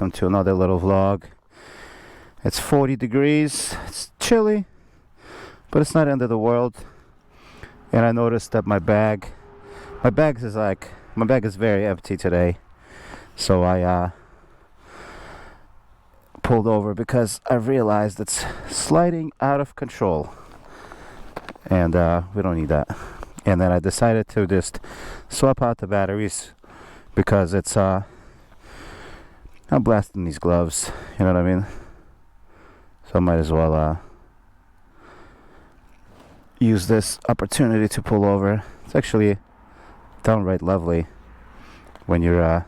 welcome to another little vlog. It's 40 degrees, it's chilly, but it's not the end of the world. And I noticed that my bag is very empty today. So I pulled over because I realized it's sliding out of control. And we don't need that. And then I decided to just swap out the batteries because it's I'm blasting these gloves, you know what I mean? So I might as well use this opportunity to pull over. It's actually downright lovely when you're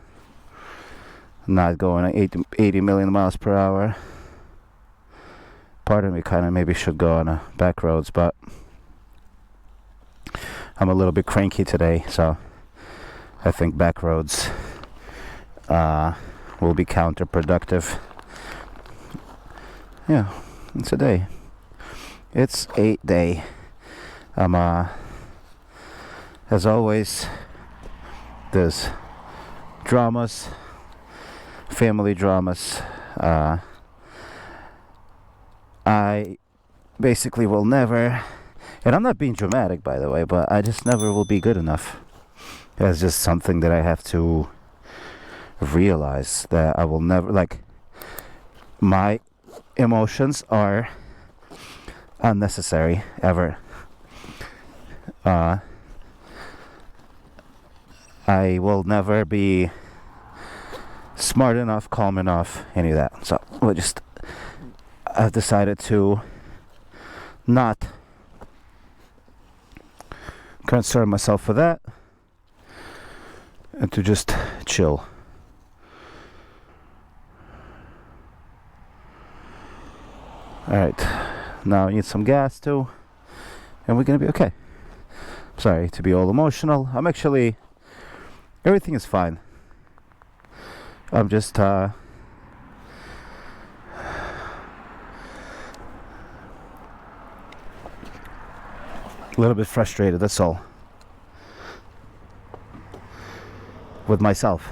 not going at 80 million miles per hour. Part of me kind of maybe should go on back roads, but I'm a little bit cranky today, so I think back roads will be counterproductive. Yeah, it's a day. It's 8 day. As always, there's dramas, family dramas. I basically will never, and I'm not being dramatic, by the way, but I just never will be good enough. That's just something that I have to realize, that I will never, like, my emotions are unnecessary, ever. I will never be smart enough, calm enough, any of that. So I've decided to not concern myself with that and to just chill. Alright, now I need some gas too, and we're gonna be okay. Sorry to be all emotional. Everything is fine. I'm just a little bit frustrated, that's all, with myself.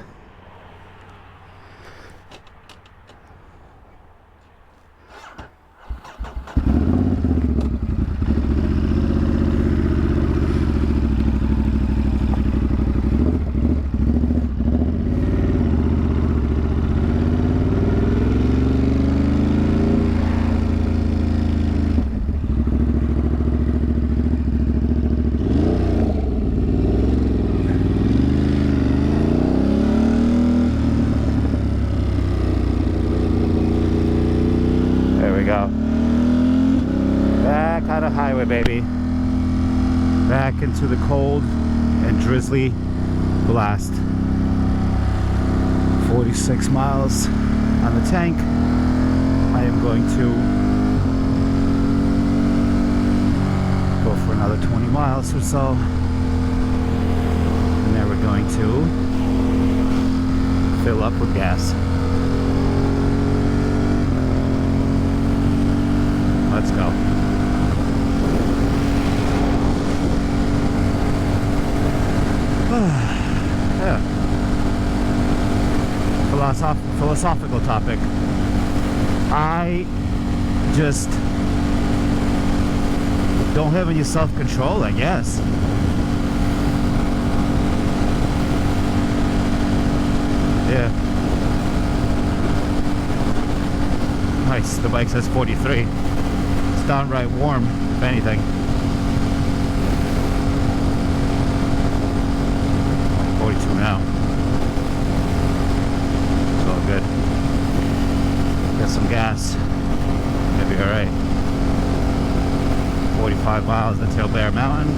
Back on the highway, baby. Back into the cold and drizzly blast. 46 miles on the tank. I am going to go for another 20 miles or so. And then we're going to fill up with gas. Let's go. Yeah. Philosophical topic. I just don't have any self-control, I guess. Yeah. Nice. The bike says 43. It's downright warm, if anything. I'm 42 now. It's all good. Get some gas. It'll be alright. 45 miles until Bear Mountain.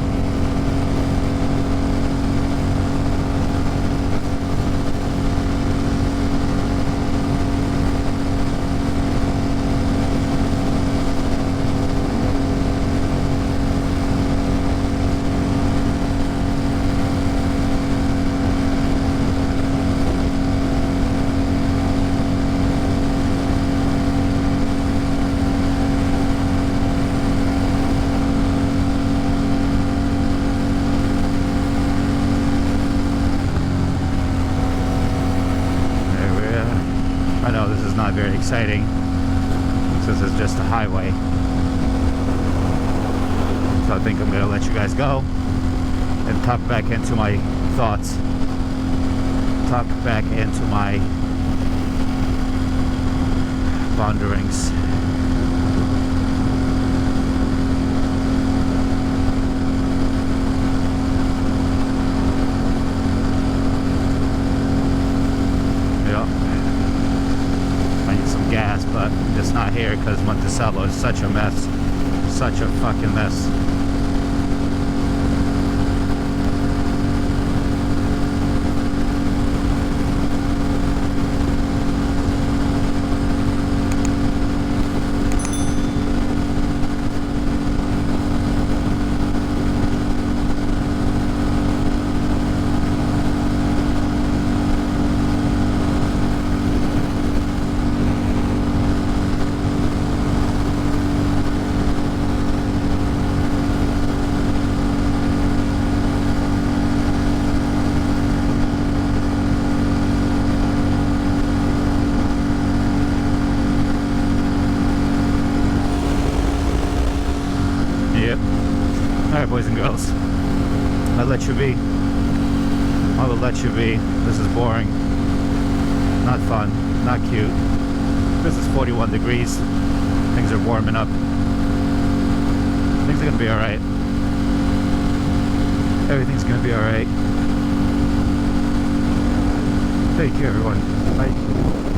not very exciting since it's just a highway. So I think I'm gonna let you guys go and tuck back into my thoughts. Tuck back into my ponderings. Gas, but it's not here because Monticello is such a mess. Such a fucking mess. Alright, boys and girls, I'll let you be. I will let you be. This is boring, not fun, not cute. This is 41 degrees. Things are warming up. Things are gonna be alright. Everything's gonna be alright. Take care, everyone. Bye.